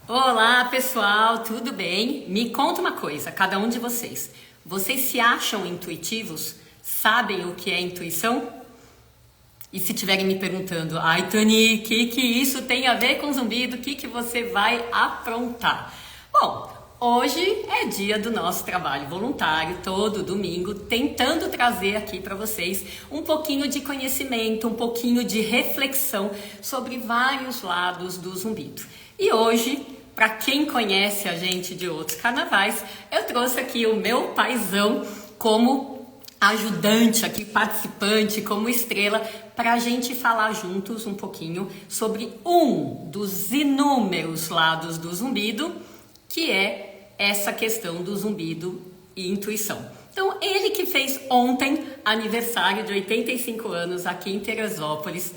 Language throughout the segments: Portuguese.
Olá, pessoal, tudo bem? Me conta uma coisa, cada um de vocês. Vocês se acham intuitivos? Sabem o que é intuição? E se estiverem me perguntando, ai, Tani, o que isso tem a ver com zumbido? O que você vai aprontar? Bom, hoje é dia do nosso trabalho voluntário, todo domingo, tentando trazer aqui para vocês um pouquinho de conhecimento, um pouquinho de reflexão sobre vários lados do zumbido. E hoje, para quem conhece a gente de outros carnavais, eu trouxe aqui o meu paizão como ajudante aqui, participante, como estrela, para a gente falar juntos um pouquinho sobre um dos inúmeros lados do zumbido, que é essa questão do zumbido e intuição. Então, ele que fez ontem aniversário de 85 anos aqui em Teresópolis,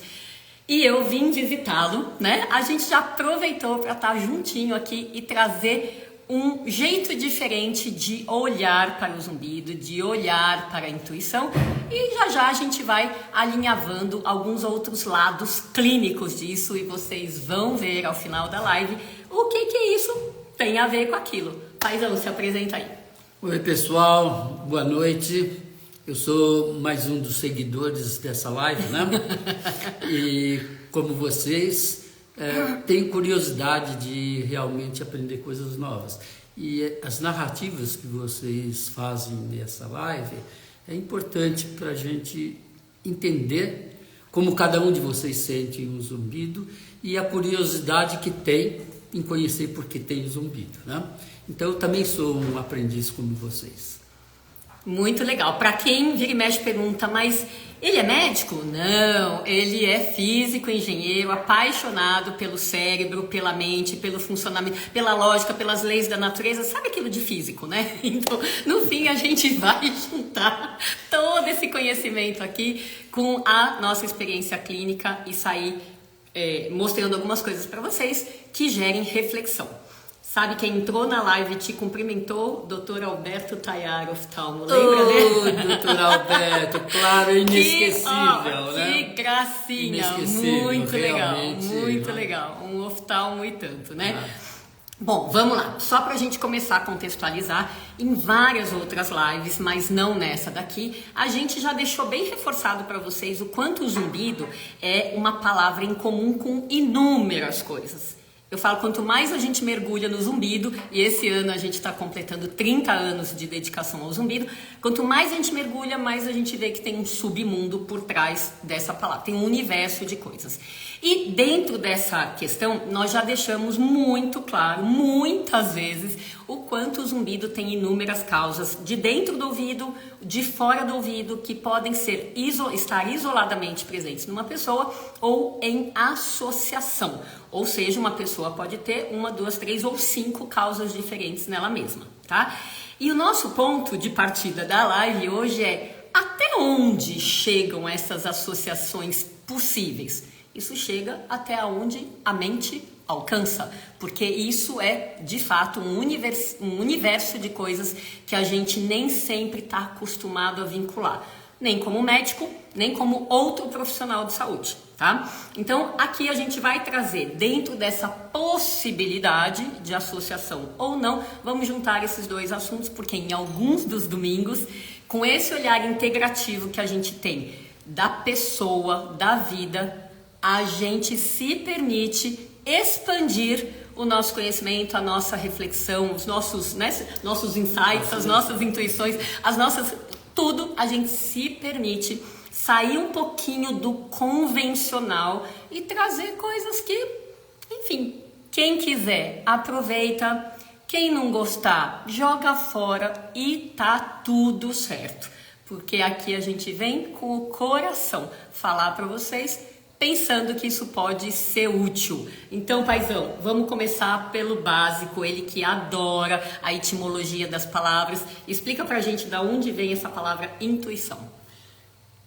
e eu vim visitá-lo, né? A gente já aproveitou para estar juntinho aqui e trazer um jeito diferente de olhar para o zumbido, de olhar para a intuição, e já a gente vai alinhavando alguns outros lados clínicos disso e vocês vão ver ao final da live o que isso tem a ver com aquilo. Paizão, se apresenta aí. Oi pessoal, boa noite. Eu sou mais um dos seguidores dessa live, né? E como vocês, tenho curiosidade de realmente aprender coisas novas. E as narrativas que vocês fazem nessa live é importante para a gente entender como cada um de vocês sente um zumbido e a curiosidade que tem em conhecer por que tem zumbido, né? Então eu também sou um aprendiz como vocês. Muito legal. Para quem vira e mexe pergunta, mas ele é médico? Não, ele é físico, engenheiro, apaixonado pelo cérebro, pela mente, pelo funcionamento, pela lógica, pelas leis da natureza. Sabe aquilo de físico, né? Então, no fim, a gente vai juntar todo esse conhecimento aqui com a nossa experiência clínica e sair mostrando algumas coisas para vocês que gerem reflexão. Sabe quem entrou na live e te cumprimentou? Dr. Alberto Tayar, oftalmo. Lembra dele? Doutor Alberto, claro, inesquecível, né? Que gracinha, muito legal, muito legal. Um oftalmo e tanto, né? Bom, vamos lá. Só para a gente começar a contextualizar, em várias outras lives, mas não nessa daqui, a gente já deixou bem reforçado para vocês o quanto o zumbido é uma palavra em comum com inúmeras coisas. Eu falo, quanto mais a gente mergulha no zumbido, e esse ano a gente está completando 30 anos de dedicação ao zumbido, quanto mais a gente mergulha, mais a gente vê que tem um submundo por trás dessa palavra, tem um universo de coisas. E dentro dessa questão, nós já deixamos muito claro, muitas vezes, o quanto o zumbido tem inúmeras causas de dentro do ouvido, de fora do ouvido, que podem estar isoladamente presentes numa pessoa ou em associação. Ou seja, uma pessoa pode ter 1, 2, 3 ou 5 causas diferentes nela mesma, tá? E o nosso ponto de partida da live hoje é até onde chegam essas associações possíveis? Isso chega até onde a mente alcança, porque isso é, de fato, um universo de coisas que a gente nem sempre está acostumado a vincular, nem como médico, nem como outro profissional de saúde, tá? Então, aqui a gente vai trazer, dentro dessa possibilidade de associação ou não, vamos juntar esses dois assuntos, porque em alguns dos domingos, com esse olhar integrativo que a gente tem da pessoa, da vida, a gente se permite expandir o nosso conhecimento, a nossa reflexão, os nossos insights, as nossas intuições, tudo a gente se permite sair um pouquinho do convencional e trazer coisas que, enfim, quem quiser aproveita, quem não gostar joga fora e tá tudo certo, porque aqui a gente vem com o coração falar para vocês, pensando que isso pode ser útil. Então, paizão, vamos começar pelo básico, ele que adora a etimologia das palavras. Explica pra gente de onde vem essa palavra intuição.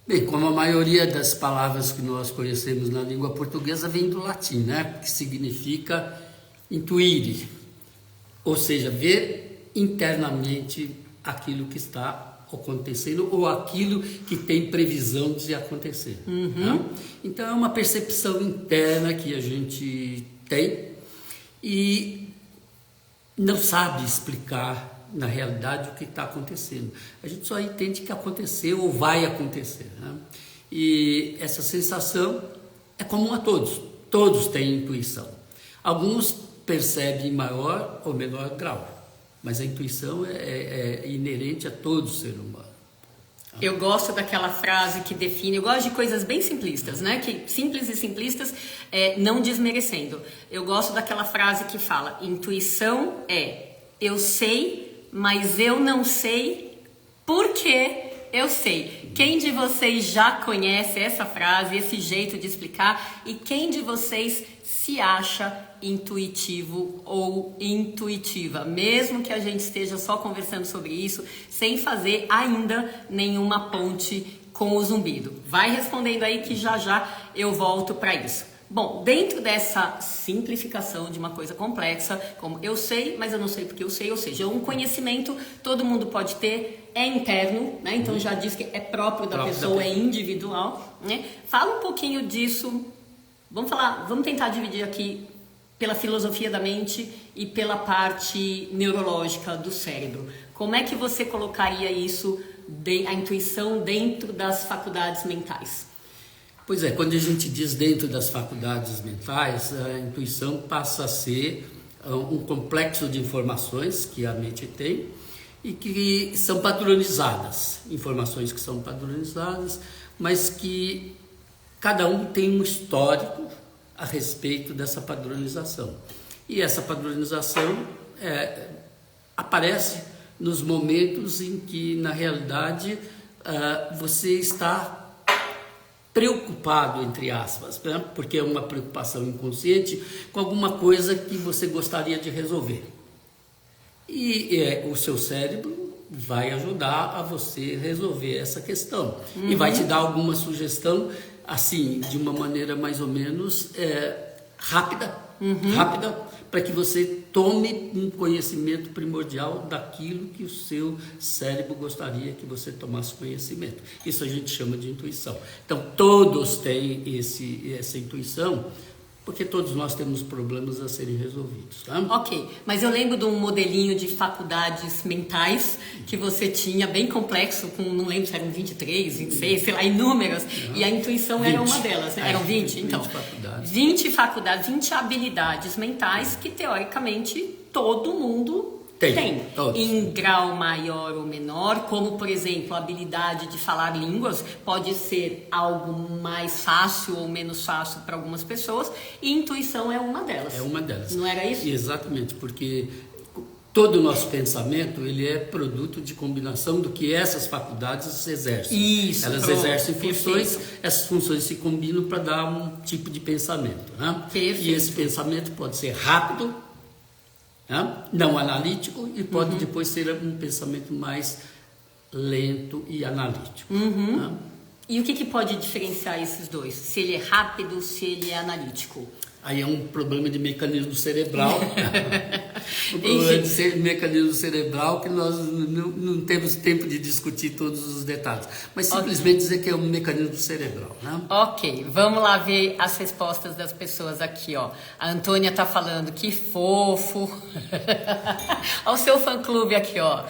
Bem, como a maioria das palavras que nós conhecemos na língua portuguesa vem do latim, né? Que significa intuire, ou seja, ver internamente aquilo que está acontecendo ou aquilo que tem previsão de acontecer. Né? Então é uma percepção interna que a gente tem e não sabe explicar na realidade o que está acontecendo. A gente só entende que aconteceu ou vai acontecer, né? E essa sensação é comum a todos. Todos têm intuição. Alguns percebem em maior ou menor grau, mas a intuição é inerente a todo ser humano. Eu gosto daquela frase que define, eu gosto de coisas bem simplistas, né? Que simples e simplistas, não desmerecendo. Eu gosto daquela frase que fala: intuição eu sei, mas eu não sei porque eu sei. Quem de vocês já conhece essa frase, esse jeito de explicar? E quem de vocês se acha intuitivo ou intuitiva? Mesmo que a gente esteja só conversando sobre isso, sem fazer ainda nenhuma ponte com o zumbido. Vai respondendo aí que já eu volto para isso. Bom, dentro dessa simplificação de uma coisa complexa, como eu sei, mas eu não sei porque eu sei, ou seja, um conhecimento todo mundo pode ter, é interno, né? Então já diz que é próprio da pessoa, é individual, né? Fala um pouquinho disso, vamos tentar dividir aqui pela filosofia da mente e pela parte neurológica do cérebro. Como é que você colocaria isso, a intuição dentro das faculdades mentais? Pois é, quando a gente diz dentro das faculdades mentais, a intuição passa a ser um complexo de informações que a mente tem e que são padronizadas, informações que são padronizadas, mas que cada um tem um histórico a respeito dessa padronização. E essa padronização aparece nos momentos em que, na realidade, você está preocupado, entre aspas, né? Porque é uma preocupação inconsciente com alguma coisa que você gostaria de resolver. E o seu cérebro vai ajudar a você resolver essa questão. E vai te dar alguma sugestão, assim, de uma maneira mais ou menos rápida, para que você tome um conhecimento primordial daquilo que o seu cérebro gostaria que você tomasse conhecimento. Isso a gente chama de intuição. Então, todos têm essa intuição, porque todos nós temos problemas a serem resolvidos. Tá? Ok, mas eu lembro de um modelinho de faculdades mentais que você tinha, bem complexo, com, não lembro se eram 23, 26, sei lá, inúmeras, e a intuição 20. Era uma delas, né? Eram 20? Então, 20 faculdades, 20 habilidades mentais que, teoricamente, todo mundo tem. Em grau maior ou menor, como, por exemplo, a habilidade de falar línguas pode ser algo mais fácil ou menos fácil para algumas pessoas, e intuição é uma delas. É uma delas. Não era isso? Exatamente, porque todo o nosso pensamento, ele é produto de combinação do que essas faculdades exercem. Isso, elas exercem funções, essas funções se combinam para dar um tipo de pensamento. Né? E esse pensamento pode ser rápido, não analítico, e pode depois ser um pensamento mais lento e analítico. E o que pode diferenciar esses dois? Se ele é rápido, se ele é analítico? Aí é um problema de mecanismo cerebral. Um problema de mecanismo cerebral que nós não temos tempo de discutir todos os detalhes. Mas simplesmente dizer que é um mecanismo cerebral. Né? Ok, vamos lá ver as respostas das pessoas aqui. Ó. A Antônia está falando, que fofo. Olha o seu fã-clube aqui. Ó.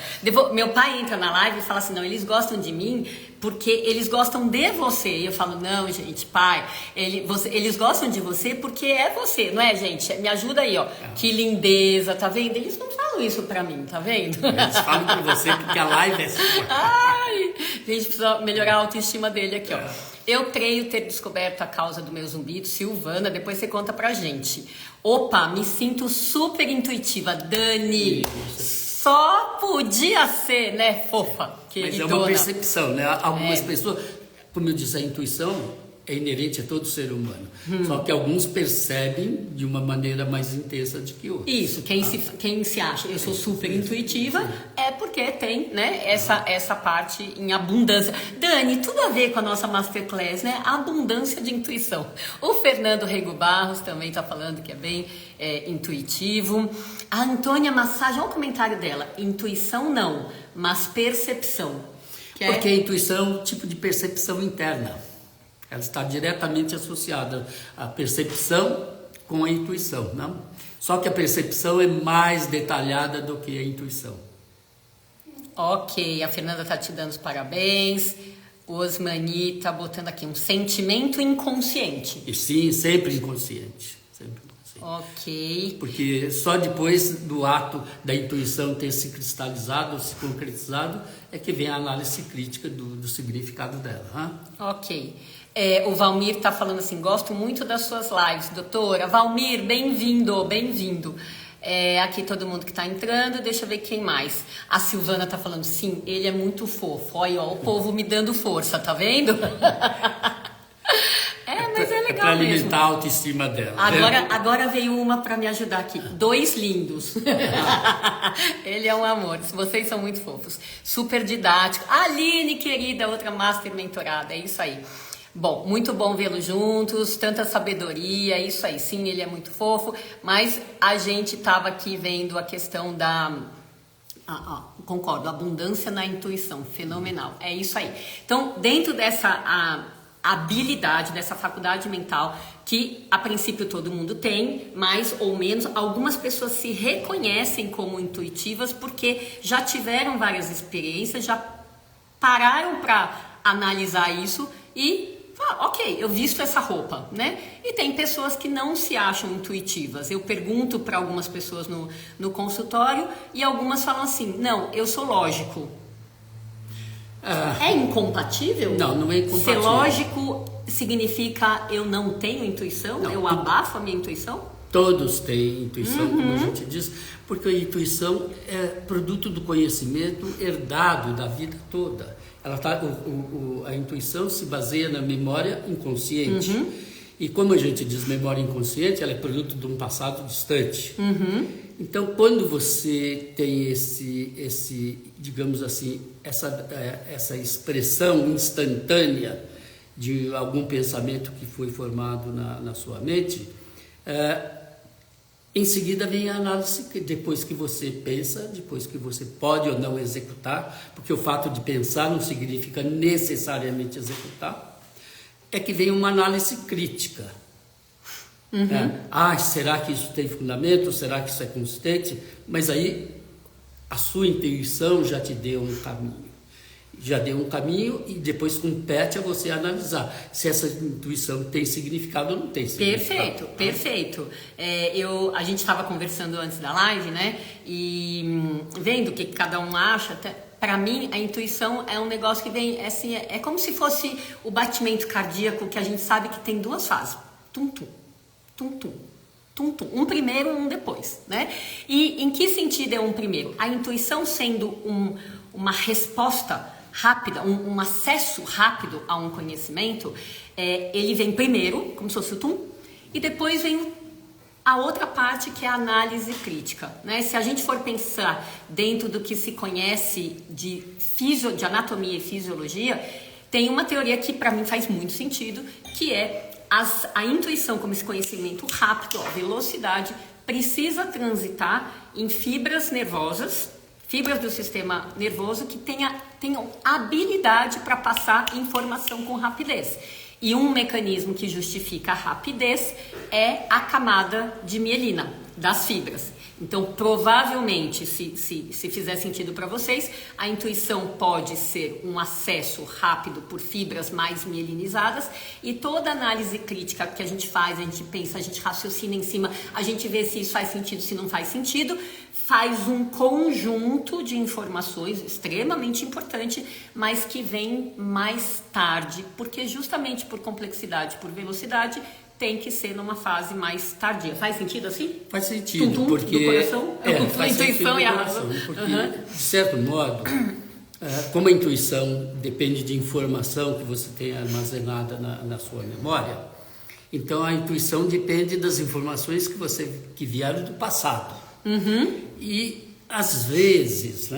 Meu pai entra na live e fala assim, não, eles gostam de mim porque eles gostam de você. E eu falo, não, gente, pai, eles gostam de você porque é você, não é, gente? Me ajuda aí, ó. Que lindeza, tá vendo? Eles não falam isso pra mim, tá vendo? Eles falam pra você porque a live é sua. Ai, a gente precisa melhorar a autoestima dele aqui, ó. Eu creio ter descoberto a causa do meu zumbido. Silvana, depois você conta pra gente. Opa, me sinto super intuitiva. Dani, só podia ser, né, fofa? Mas é uma percepção, né? Algumas pessoas, como eu disse, a intuição é inerente a todo ser humano. Só que alguns percebem de uma maneira mais intensa do que outros. Isso, quem se acha, eu sou super intuitiva, é porque tem, né, essa parte em abundância. Dani, tudo a ver com a nossa masterclass, né? Abundância de intuição. O Fernando Rego Barros também está falando que é bem intuitivo. A Antônia Massagem, olha o comentário dela. Intuição não, mas percepção. Porque a intuição é um tipo de percepção interna. Ela está diretamente associada à percepção com a intuição, não? Só que a percepção é mais detalhada do que a intuição. Ok, a Fernanda tá te dando os parabéns. O Osmani tá botando aqui um sentimento inconsciente. E sim, sempre inconsciente. Sempre inconsciente. Ok. Porque só depois do ato da intuição ter se cristalizado, se concretizado, é que vem a análise crítica do significado dela. Hein? Ok. O Valmir tá falando assim, gosto muito das suas lives, doutora. Valmir, bem-vindo, bem-vindo. Aqui todo mundo que tá entrando, deixa eu ver quem mais. A Silvana tá falando, sim, ele é muito fofo. Olha, ó, o povo me dando força, tá vendo? Mas é legal pra alimentar mesmo. A autoestima dela. Agora veio uma para me ajudar aqui. 2 lindos. Ele é um amor. Vocês são muito fofos. Super didático. Aline, querida, outra master mentorada. É isso aí. Bom, muito bom vê-los juntos, tanta sabedoria, é isso aí. Sim, ele é muito fofo, mas a gente estava aqui vendo a questão da... concordo, abundância na intuição, fenomenal, é isso aí. Então, dentro dessa habilidade, dessa faculdade mental, que a princípio todo mundo tem, mais ou menos, algumas pessoas se reconhecem como intuitivas porque já tiveram várias experiências, já pararam para analisar isso e... ok, eu visto essa roupa, né? E tem pessoas que não se acham intuitivas. Eu pergunto para algumas pessoas no consultório e algumas falam assim, não, eu sou lógico. É incompatível? Não, não é incompatível. Ser lógico significa eu não tenho intuição? Não, eu abafo a minha intuição? Todos têm intuição, como a gente diz, porque a intuição é produto do conhecimento herdado da vida toda. A intuição se baseia na memória inconsciente. E como a gente diz memória inconsciente, ela é produto de um passado distante. Então, quando você tem digamos assim, essa expressão instantânea de algum pensamento que foi formado na sua mente, em seguida vem a análise, depois que você pensa, depois que você pode ou não executar, porque o fato de pensar não significa necessariamente executar, é que vem uma análise crítica. Será que isso tem fundamento? Será que isso é consistente? Mas aí a sua intuição já te deu um caminho. Já deu um caminho e depois compete a você analisar se essa intuição tem significado ou não tem significado. Perfeito. A gente estava conversando antes da live, né? E vendo o que cada um acha. Para mim, a intuição é um negócio que vem, assim, é como se fosse o batimento cardíaco, que a gente sabe que tem 2 fases. Tum-tum, tum-tum, tum-tum. Um primeiro e um depois, né? E em que sentido é um primeiro? A intuição sendo uma resposta rápida, um acesso rápido a um conhecimento, ele vem primeiro, como se fosse o tum, e depois vem a outra parte, que é a análise crítica, né? Se a gente for pensar dentro do que se conhece de anatomia e fisiologia, tem uma teoria que para mim faz muito sentido, que é a intuição como esse conhecimento rápido, velocidade, precisa transitar em fibras nervosas, fibras do sistema nervoso que tenham habilidade para passar informação com rapidez. E um mecanismo que justifica a rapidez é a camada de mielina das fibras. Então, provavelmente, se fizer sentido para vocês, a intuição pode ser um acesso rápido por fibras mais mielinizadas, e toda análise crítica que a gente faz, a gente pensa, a gente raciocina em cima, a gente vê se isso faz sentido, se não faz sentido, faz um conjunto de informações extremamente importante, mas que vem mais tarde, porque justamente por complexidade, por velocidade, tem que ser numa fase mais tardia. Faz sentido assim? Faz sentido, Tum-tum, porque... do coração? Faz a intuição e a razão. Porque, de certo modo, como a intuição depende de informação que você tem armazenada na sua memória, então a intuição depende das informações que vieram do passado. E às vezes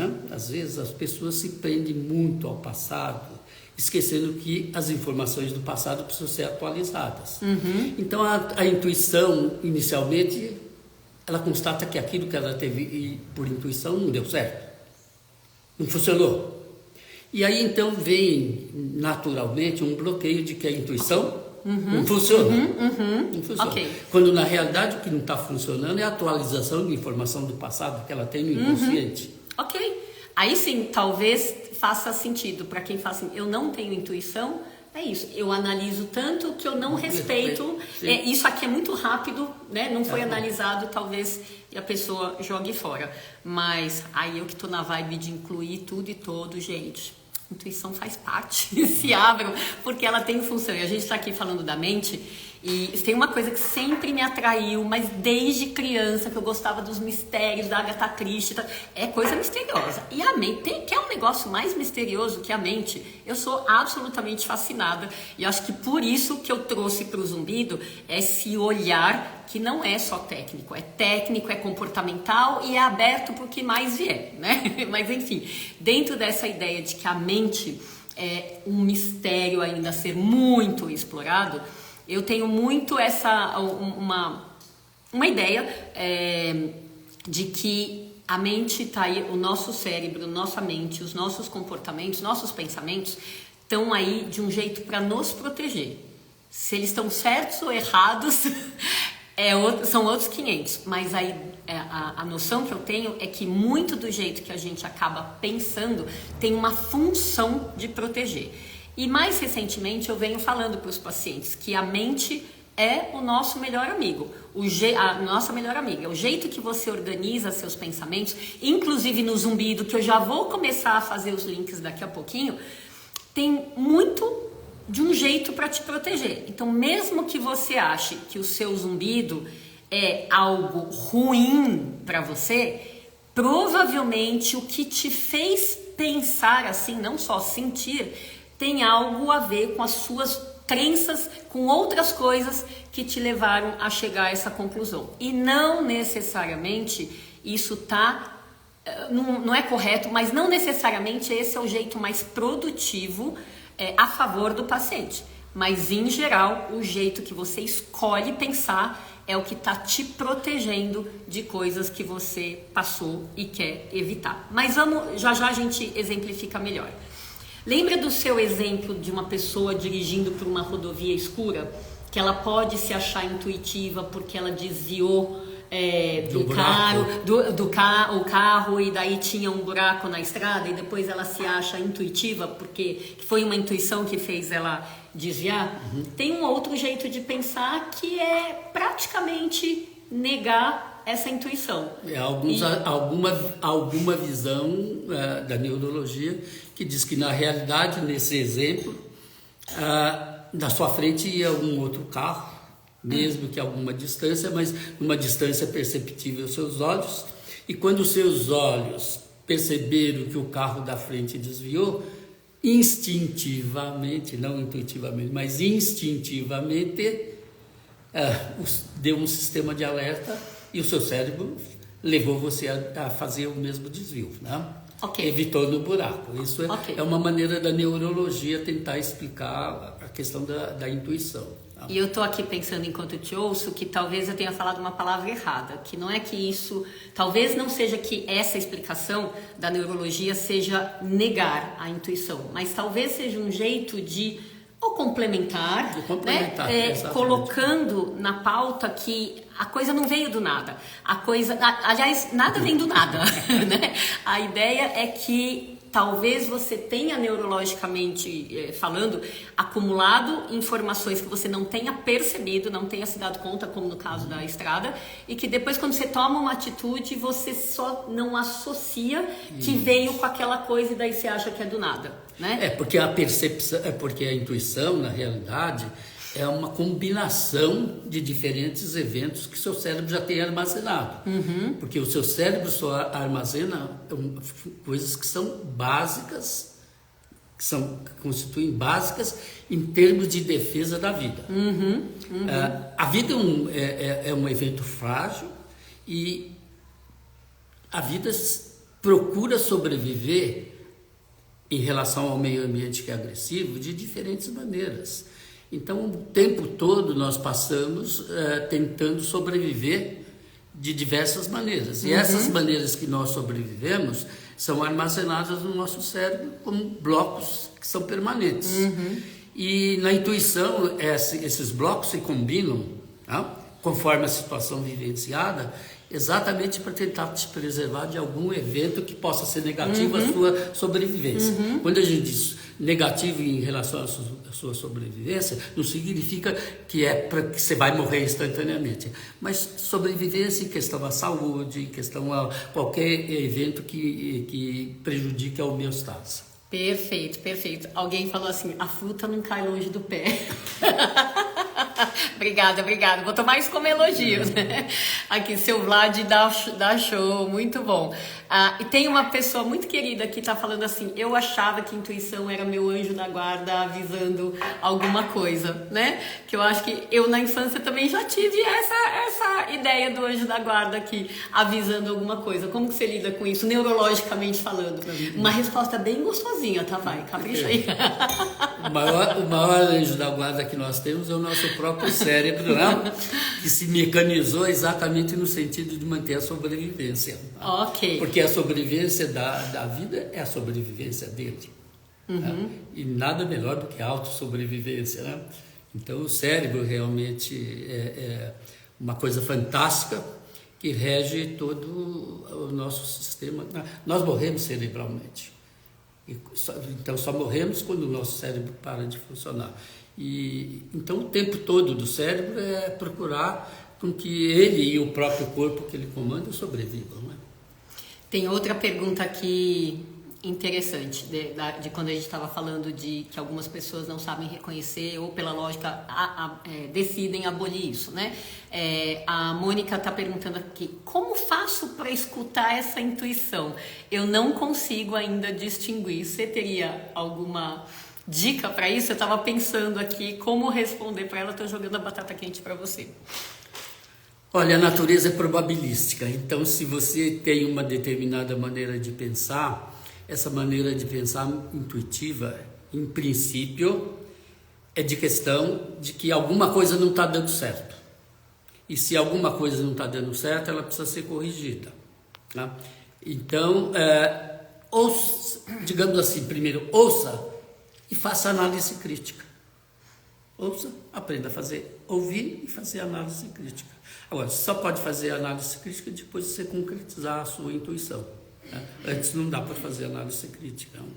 as pessoas se prendem muito ao passado, esquecendo que as informações do passado precisam ser atualizadas. Então a intuição, inicialmente, ela constata que aquilo que ela teve por intuição não deu certo, não funcionou. E aí então vem naturalmente um bloqueio de que a intuição Não funciona. Não funciona. Ok. Quando na realidade o que não está funcionando é a atualização de informação do passado que ela tem no inconsciente. Ok. Aí sim, talvez faça sentido para quem fala assim, eu não tenho intuição. É isso, eu analiso tanto que eu não respeito. Isso aqui é muito rápido, né? Não foi analisado, talvez a pessoa jogue fora. Mas aí eu que tô na vibe de incluir tudo e todo, gente. Intuição faz parte, se abram, porque ela tem função. E a gente está aqui falando da mente, e tem uma coisa que sempre me atraiu, mas desde criança, que eu gostava dos mistérios da Agatha Christie, é coisa misteriosa. E a mente, quer um negócio mais misterioso que a mente? Eu sou absolutamente fascinada, e acho que por isso que eu trouxe para o Zumbido esse olhar que não é só técnico, é comportamental e é aberto para o que mais vier, né? Mas enfim, dentro dessa ideia de que a mente é um mistério ainda a ser muito explorado, eu tenho muito uma ideia de que a mente está aí, o nosso cérebro, nossa mente, os nossos comportamentos, nossos pensamentos estão aí de um jeito para nos proteger. Se eles estão certos ou errados, são outros 500. Mas aí a noção que eu tenho é que muito do jeito que a gente acaba pensando tem uma função de proteger. E mais recentemente eu venho falando para os pacientes que a mente é o nosso melhor amigo, a nossa melhor amiga. O jeito que você organiza seus pensamentos, inclusive no Zumbido, que eu já vou começar a fazer os links daqui a pouquinho, tem muito de um jeito para te proteger. Então, mesmo que você ache que o seu Zumbido é algo ruim para você, provavelmente o que te fez pensar assim, não só sentir, tem algo a ver com as suas crenças, com outras coisas que te levaram a chegar a essa conclusão. E não necessariamente isso não é correto, mas não necessariamente esse é o jeito mais produtivo a favor do paciente. Mas, em geral, o jeito que você escolhe pensar é o que está te protegendo de coisas que você passou e quer evitar. Mas já a gente exemplifica melhor. Lembra do seu exemplo de uma pessoa dirigindo por uma rodovia escura? Que ela pode se achar intuitiva porque ela desviou o carro e daí tinha um buraco na estrada e depois ela se acha intuitiva porque foi uma intuição que fez ela desviar. Tem um outro jeito de pensar que é praticamente negar essa intuição. Alguma visão da neurologia que diz que na realidade, nesse exemplo, na sua frente ia um outro carro, mesmo que a alguma distância, mas uma distância perceptível aos seus olhos, e quando os seus olhos perceberam que o carro da frente desviou, instintivamente, não intuitivamente, mas instintivamente, deu um sistema de alerta e o seu cérebro levou você a fazer o mesmo desvio, né? Okay. Evitou no buraco. Isso é uma maneira da neurologia tentar explicar a questão da intuição. Tá? E eu estou aqui pensando, enquanto eu te ouço, que talvez eu tenha falado uma palavra errada, que não é que isso, talvez não seja que essa explicação da neurologia seja negar a intuição, mas talvez seja um jeito de complementar, né? Colocando na pauta que a coisa não veio do nada. Aliás, nada vem do nada, né? A ideia é que talvez você tenha neurologicamente falando acumulado informações que você não tenha percebido, não tenha se dado conta, como no caso da estrada, e que depois quando você toma uma atitude você só não associa que veio com aquela coisa e daí você acha que é do nada, né? Porque a percepção, porque a intuição na realidade é uma combinação de diferentes eventos que seu cérebro já tem armazenado. Porque o seu cérebro só armazena coisas que são básicas, que constituem básicas em termos de defesa da vida. A vida é um evento frágil e a vida procura sobreviver em relação ao meio ambiente que é agressivo de diferentes maneiras. Então, o tempo todo nós passamos tentando sobreviver de diversas maneiras. E essas maneiras que nós sobrevivemos são armazenadas no nosso cérebro como blocos que são permanentes. E na intuição, esses blocos se combinam, tá? Conforme a situação vivenciada, exatamente para tentar te preservar de algum evento que possa ser negativo à sua sobrevivência. Quando a gente diz negativo em relação à sua sobrevivência, não significa que é para que você vai morrer instantaneamente, mas sobrevivência em questão à saúde, em questão a qualquer evento que prejudique a homeostase. Perfeito, perfeito. Alguém falou assim, a fruta não cai longe do pé. Obrigada. Vou tomar isso como elogio, né? Aqui, seu Vlad dá show, muito bom. E tem uma pessoa muito querida que tá falando assim, eu achava que intuição era meu anjo da guarda avisando alguma coisa, né? Que eu acho que eu na infância também já tive essa ideia do anjo da guarda aqui, avisando alguma coisa. Como que você lida com isso, neurologicamente falando? Uma resposta bem gostosinha, tá? Vai, capricha aí. O maior anjo da guarda que nós temos é o nosso próprio cérebro, né? Que se mecanizou exatamente no sentido de manter a sobrevivência. Ok. Porque a sobrevivência da vida é a sobrevivência dele. Né? E nada melhor do que a autossobrevivência. Né? Então o cérebro realmente é uma coisa fantástica que rege todo o nosso sistema. Nós morremos cerebralmente. Então só morremos quando o nosso cérebro para de funcionar. Então o tempo todo do cérebro é procurar com que ele e o próprio corpo que ele comanda sobrevivam. Né? Tem outra pergunta aqui interessante, de quando a gente estava falando de que algumas pessoas não sabem reconhecer ou pela lógica decidem abolir isso, né? A Mônica está perguntando aqui, como faço para escutar essa intuição? Eu não consigo ainda distinguir. Você teria alguma dica para isso? Eu estava pensando aqui como responder para ela, estou jogando a batata quente para você. Olha, a natureza é probabilística, então se você tem uma determinada maneira de pensar, essa maneira de pensar intuitiva, em princípio, é de questão de que alguma coisa não está dando certo. E se alguma coisa não está dando certo, ela precisa ser corrigida. Tá? Então, digamos assim, primeiro, ouça e faça análise crítica. Ouça, aprenda a ouvir e fazer análise crítica. Agora, você só pode fazer análise crítica depois de você concretizar a sua intuição. Né? Antes não dá para fazer análise crítica, não.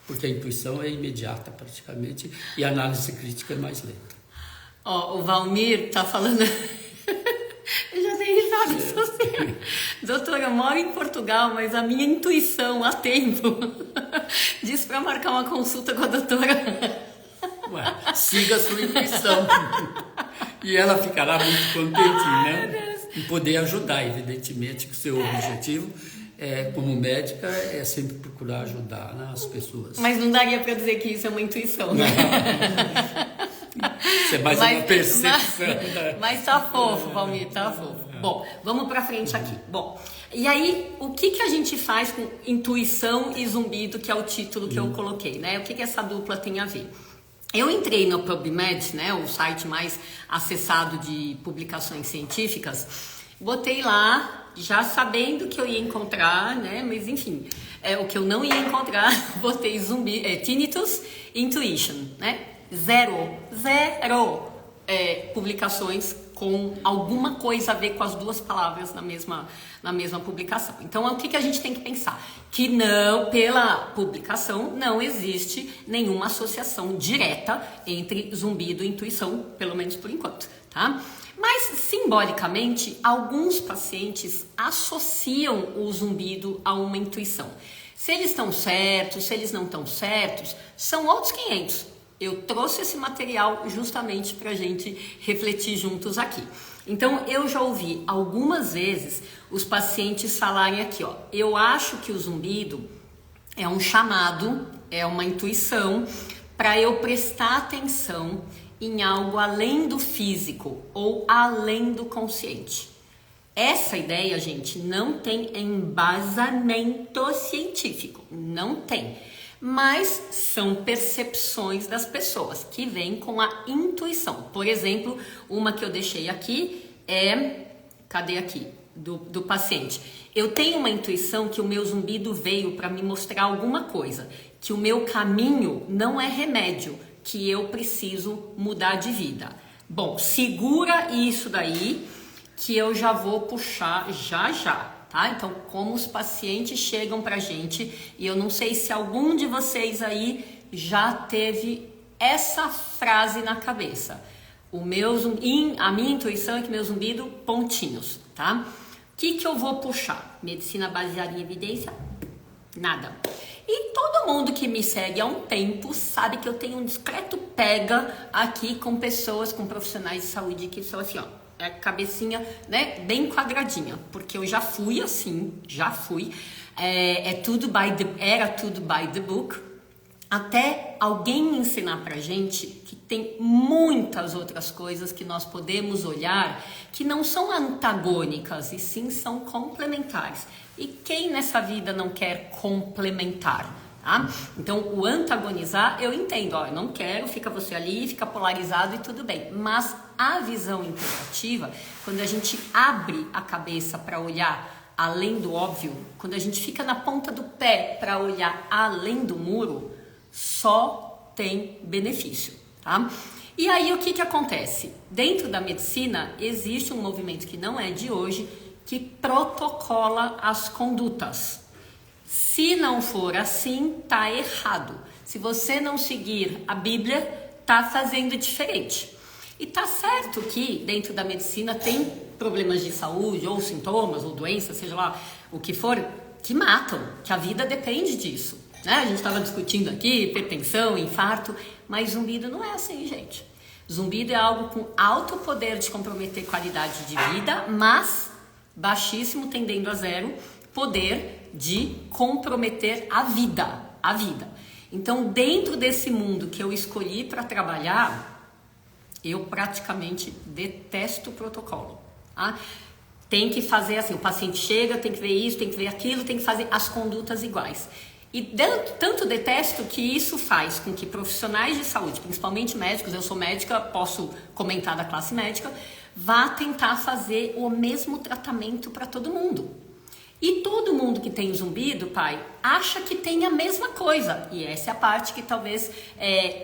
Porque a intuição é imediata praticamente e a análise crítica é mais lenta. O Valmir está falando... Eu já dei risada social. Doutora, eu moro em Portugal, mas a minha intuição há tempo diz para marcar uma consulta com a doutora. Ué, siga a sua intuição. E ela ficará muito contente, né? Em poder ajudar, evidentemente, que o seu objetivo, como médica, é sempre procurar ajudar, né, as pessoas. Mas não daria para dizer que isso é uma intuição, né? Isso é mais uma percepção. Mas tá fofo, Valmir, tá fofo. Bom, vamos pra frente aqui. Bom, e aí, o que a gente faz com intuição e zumbido, que é o título que eu coloquei, né? O que essa dupla tem a ver? Eu entrei no PubMed, né, o site mais acessado de publicações científicas, botei lá, já sabendo que eu ia encontrar, né, mas enfim, o que eu não ia encontrar, botei tinnitus intuition, né, zero publicações com alguma coisa a ver com as duas palavras na mesma publicação. Então, o que a gente tem que pensar? Que não, pela publicação, não existe nenhuma associação direta entre zumbido e intuição, pelo menos por enquanto, tá? Mas, simbolicamente, alguns pacientes associam o zumbido a uma intuição. Se eles estão certos, se eles não estão certos, são outros 500. Eu trouxe esse material justamente para a gente refletir juntos aqui. Então, eu já ouvi algumas vezes os pacientes falarem aqui, ó, eu acho que o zumbido é um chamado, é uma intuição para eu prestar atenção em algo além do físico ou além do consciente. Essa ideia, gente, não tem embasamento científico, não tem. Mas são percepções das pessoas que vêm com a intuição. Por exemplo, uma que eu deixei aqui cadê aqui? Do paciente. Eu tenho uma intuição que o meu zumbido veio para me mostrar alguma coisa, que o meu caminho não é remédio, que eu preciso mudar de vida? Bom, segura isso daí que eu já vou puxar já. Tá? Então, como os pacientes chegam pra gente, e eu não sei se algum de vocês aí já teve essa frase na cabeça. A minha intuição é que meu zumbido, pontinhos, tá? O que eu vou puxar? Medicina baseada em evidência? Nada. E todo mundo que me segue há um tempo sabe que eu tenho um discreto pega aqui com pessoas, com profissionais de saúde que são assim, ó, cabecinha, né, bem quadradinha, porque eu já fui assim, era tudo by the book, até alguém me ensinar pra gente que tem muitas outras coisas que nós podemos olhar que não são antagônicas e sim são complementares. E quem nessa vida não quer complementar? Tá? Então, o antagonizar, eu entendo, ó, eu não quero, fica você ali, fica polarizado e tudo bem. Mas a visão integrativa, quando a gente abre a cabeça para olhar além do óbvio, quando a gente fica na ponta do pé para olhar além do muro, só tem benefício, tá? E aí, o que acontece? Dentro da medicina, existe um movimento que não é de hoje, que protocola as condutas. Se não for assim, tá errado. Se você não seguir a Bíblia, tá fazendo diferente. E tá certo que dentro da medicina tem problemas de saúde, ou sintomas, ou doenças, seja lá o que for, que matam, que a vida depende disso. Né? A gente estava discutindo aqui, hipertensão, infarto, mas zumbido não é assim, gente. Zumbido é algo com alto poder de comprometer qualidade de vida, mas baixíssimo, tendendo a zero, poder de comprometer a vida. Então, dentro desse mundo que eu escolhi para trabalhar, eu praticamente detesto o protocolo. Tá? Tem que fazer assim, o paciente chega, tem que ver isso, tem que ver aquilo, tem que fazer as condutas iguais. E tanto detesto que isso faz com que profissionais de saúde, principalmente médicos, eu sou médica, posso comentar da classe médica, vá tentar fazer o mesmo tratamento para todo mundo. E todo mundo que tem zumbido, pai, acha que tem a mesma coisa. E essa é a parte que talvez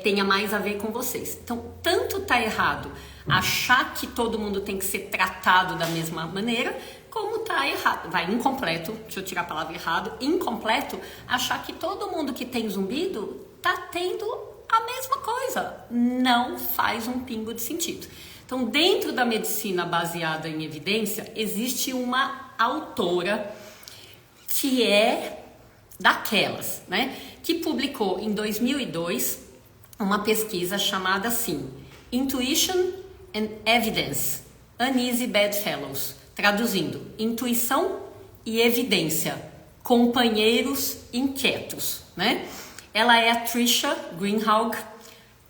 tenha mais a ver com vocês. Então, tanto tá errado achar que todo mundo tem que ser tratado da mesma maneira, como tá errado, incompleto, deixa eu tirar a palavra errado, incompleto, achar que todo mundo que tem zumbido tá tendo a mesma coisa. Não faz um pingo de sentido. Então, dentro da medicina baseada em evidência, existe uma autora que é daquelas, né? Que publicou em 2002 uma pesquisa chamada assim, Intuition and Evidence, Uneasy Bedfellows, traduzindo, intuição e evidência, companheiros inquietos, né? Ela é a Tricia Greenhalgh,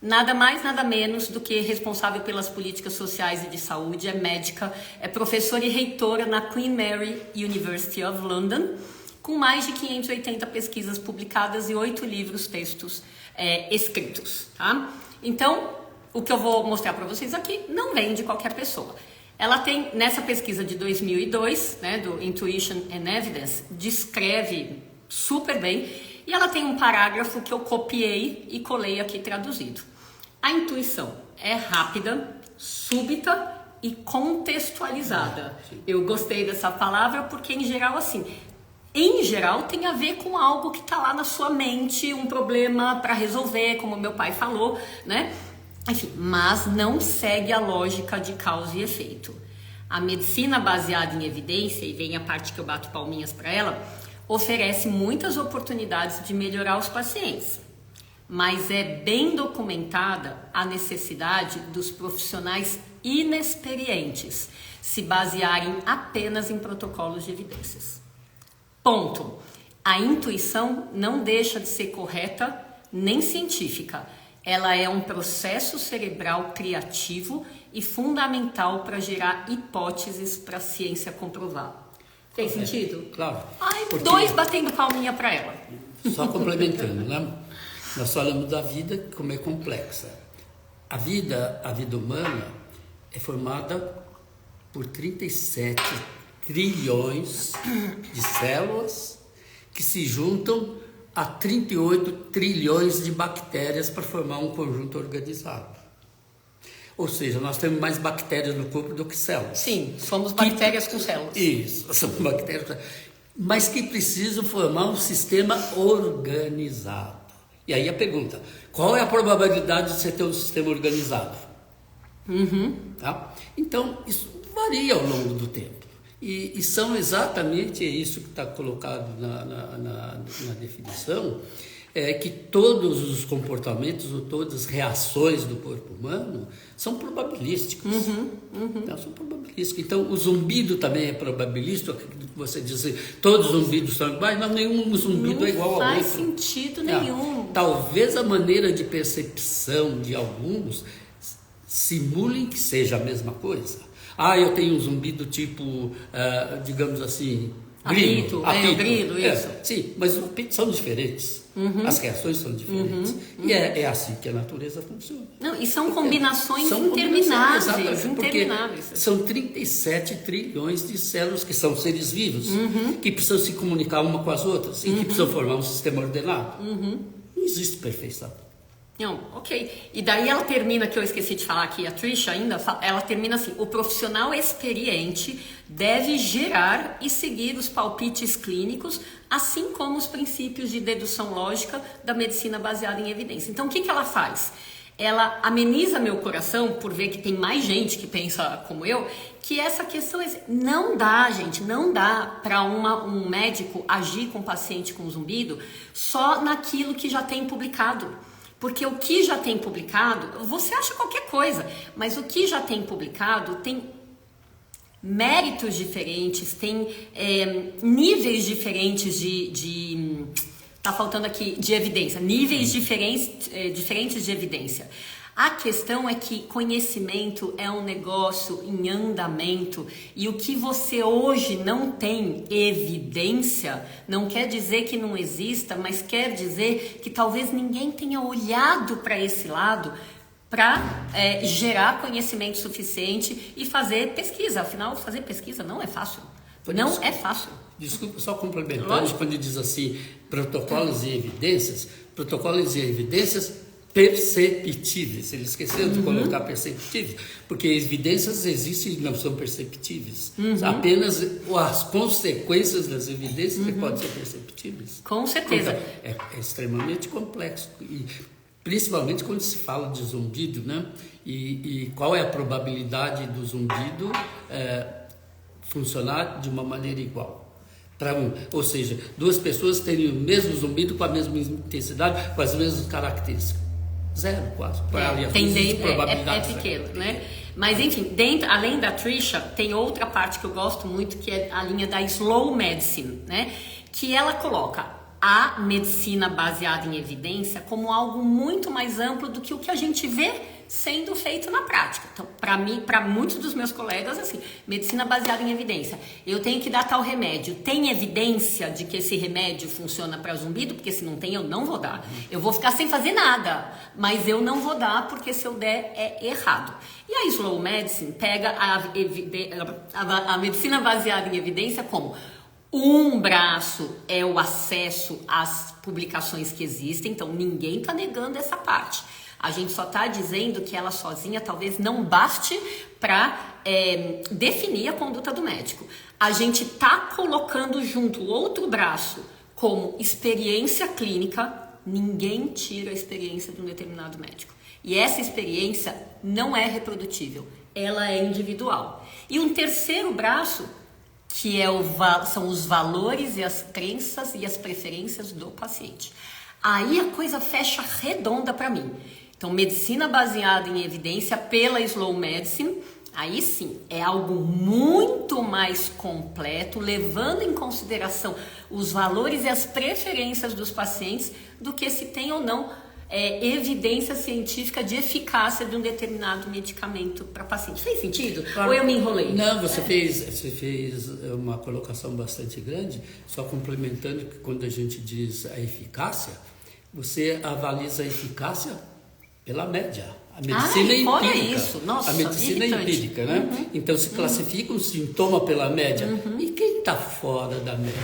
nada mais, nada menos do que responsável pelas políticas sociais e de saúde, é médica, é professora e reitora na Queen Mary University of London, com mais de 580 pesquisas publicadas e 8 livros, textos escritos, tá? Então, o que eu vou mostrar para vocês aqui não vem de qualquer pessoa. Ela tem, nessa pesquisa de 2002, né, do Intuition and Evidence, descreve super bem, e ela tem um parágrafo que eu copiei e colei aqui traduzido. A intuição é rápida, súbita e contextualizada. Eu gostei dessa palavra porque, em geral, tem a ver com algo que está lá na sua mente, um problema para resolver, como meu pai falou, né? Enfim, mas não segue a lógica de causa e efeito. A medicina baseada em evidência, e vem a parte que eu bato palminhas para ela, oferece muitas oportunidades de melhorar os pacientes, mas é bem documentada a necessidade dos profissionais inexperientes se basearem apenas em protocolos de evidências. Ponto. A intuição não deixa de ser correta nem científica. Ela é um processo cerebral criativo e fundamental para gerar hipóteses para a ciência comprovar. Tem sentido? Claro. Ai, dois batendo palminha para ela. Só complementando, né? Nós falamos da vida como é complexa. A vida humana é formada por 37 trilhões de células que se juntam há 38 trilhões de bactérias para formar um conjunto organizado. Ou seja, nós temos mais bactérias no corpo do que células. Sim, somos bactérias com células. Isso, somos bactérias, mas que precisam formar um sistema organizado. E aí a pergunta, qual é a probabilidade de você ter um sistema organizado? Tá? Então, isso varia ao longo do tempo. E são exatamente isso que está colocado na definição, que todos os comportamentos ou todas as reações do corpo humano são probabilísticos. Então, são probabilísticos. Então, o zumbido também é probabilístico. Você diz assim, todos os zumbidos são iguais, mas nenhum zumbido é igual ao outro. Não faz sentido nenhum. Talvez a maneira de percepção de alguns simulem que seja a mesma coisa. Eu tenho um zumbido tipo, digamos assim, grilo. Grilo, isso. Sim, mas os apitos são diferentes. As reações são diferentes. E é assim que a natureza funciona. Não, e são combinações intermináveis. Porque são 37 trilhões de células que são seres vivos, que precisam se comunicar uma com as outras e que precisam formar um sistema ordenado. Não existe perfeição. Não, ok. E daí ela termina, que eu esqueci de falar aqui, a Trisha ainda, ela termina assim: o profissional experiente deve gerar e seguir os palpites clínicos, assim como os princípios de dedução lógica da medicina baseada em evidência. Então, o que ela faz? Ela ameniza meu coração por ver que tem mais gente que pensa como eu, que essa questão não dá, gente, não dá para um médico agir com o paciente com zumbido só naquilo que já tem publicado. Porque o que já tem publicado, você acha qualquer coisa, mas o que já tem publicado tem méritos diferentes, tem níveis diferentes tá faltando aqui, de evidência, níveis diferentes de evidência. A questão é que conhecimento é um negócio em andamento e o que você hoje não tem evidência não quer dizer que não exista, mas quer dizer que talvez ninguém tenha olhado para esse lado para gerar conhecimento suficiente e fazer pesquisa. Afinal, fazer pesquisa não é fácil. Não é fácil. Desculpa, só complementando, quando diz assim, protocolos e evidências perceptíveis. Ele esqueceu de colocar perceptíveis, porque evidências existem e não são perceptíveis. Apenas as consequências das evidências que podem ser perceptíveis. Com certeza. Então, é extremamente complexo. E principalmente quando se fala de zumbido, né? E qual é a probabilidade do zumbido funcionar de uma maneira igual? Ou seja, duas pessoas terem o mesmo zumbido com a mesma intensidade, com as mesmas características. Zero, quase. É pequeno, né? Mas enfim, além da Trisha, tem outra parte que eu gosto muito, que é a linha da Slow Medicine, né? Que ela coloca a medicina baseada em evidência como algo muito mais amplo do que o que a gente vê sendo feito na prática. Então, para muitos dos meus colegas, assim, medicina baseada em evidência. Eu tenho que dar tal remédio. Tem evidência de que esse remédio funciona para zumbido? Porque se não tem, eu não vou dar. Eu vou ficar sem fazer nada, mas eu não vou dar porque se eu der é errado. E a Slow Medicine pega a medicina baseada em evidência como um braço é o acesso às publicações que existem, então ninguém está negando essa parte. A gente só está dizendo que ela sozinha talvez não baste para definir a conduta do médico. A gente está colocando junto o outro braço como experiência clínica. Ninguém tira a experiência de um determinado médico. E essa experiência não é reprodutível, ela é individual. E um terceiro braço, que são os valores e as crenças e as preferências do paciente. Aí a coisa fecha redonda para mim. Então, medicina baseada em evidência pela Slow Medicine, aí sim, é algo muito mais completo, levando em consideração os valores e as preferências dos pacientes, do que se tem ou não evidência científica de eficácia de um determinado medicamento para paciente. Fez sentido? Claro. Ou eu me enrolei? Não, você fez uma colocação bastante grande, só complementando que quando a gente diz a eficácia, você avaliza a eficácia pela média. A medicina é empírica. Isso. Nossa, a medicina é empírica, né? Então se classifica um sintoma pela média. E quem está fora da média?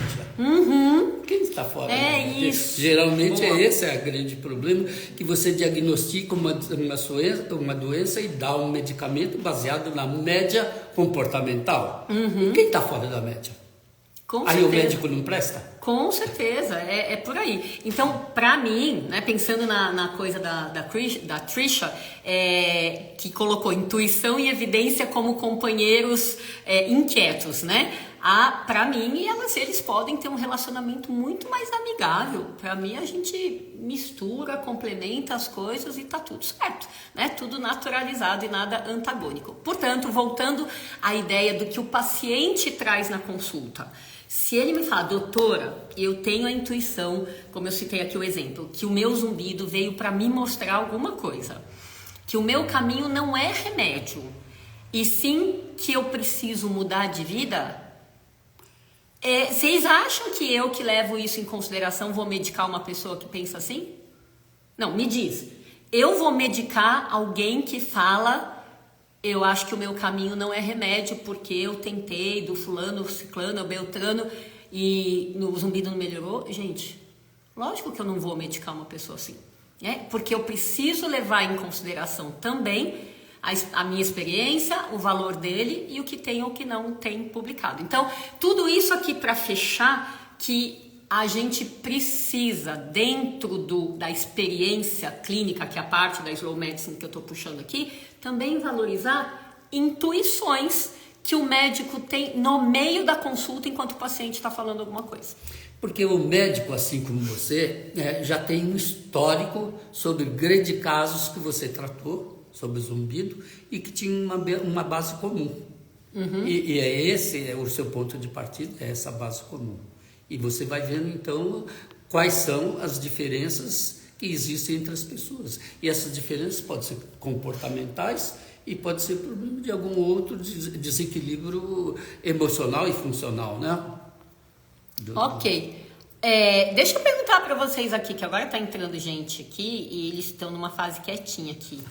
Quem está fora da média? Isso. Geralmente esse é o grande problema, que você diagnostica uma doença e dá um medicamento baseado na média comportamental. E quem está fora da média? Com Aí certeza. o médico não presta? Com certeza, é por aí. Então, pra mim, né, pensando na coisa da Trisha, que colocou intuição e evidência como companheiros inquietos, né? Pra mim, eles podem ter um relacionamento muito mais amigável. Pra mim, a gente mistura, complementa as coisas e tá tudo certo, né? Tudo naturalizado e nada antagônico. Portanto, voltando à ideia do que o paciente traz na consulta. Se ele me fala, doutora, eu tenho a intuição, como eu citei aqui o exemplo, que o meu zumbido veio para me mostrar alguma coisa, que o meu caminho não é remédio, e sim que eu preciso mudar de vida, vocês acham que eu que levo isso em consideração vou medicar uma pessoa que pensa assim? Não, me diz, eu vou medicar alguém que fala... Eu acho que o meu caminho não é remédio, porque eu tentei do fulano, ciclano, beltrano, e o zumbido não melhorou. Gente, lógico que eu não vou medicar uma pessoa assim, né? Porque eu preciso levar em consideração também a minha experiência, o valor dele e o que tem ou que não tem publicado. Então, tudo isso aqui para fechar, que a gente precisa, dentro da experiência clínica, que é a parte da Slow Medicine que eu estou puxando aqui, também valorizar intuições que o médico tem no meio da consulta enquanto o paciente está falando alguma coisa. Porque o médico, assim como você, já tem um histórico sobre grandes casos que você tratou, sobre zumbido, e que tinha uma base comum. E esse é o seu ponto de partida, é essa base comum. E você vai vendo, então, quais são as diferenças que existem entre as pessoas. E essas diferenças podem ser comportamentais e pode ser problema de algum outro desequilíbrio emocional e funcional, né? Ok. Deixa eu perguntar para vocês aqui, que agora está entrando gente aqui e eles estão numa fase quietinha aqui.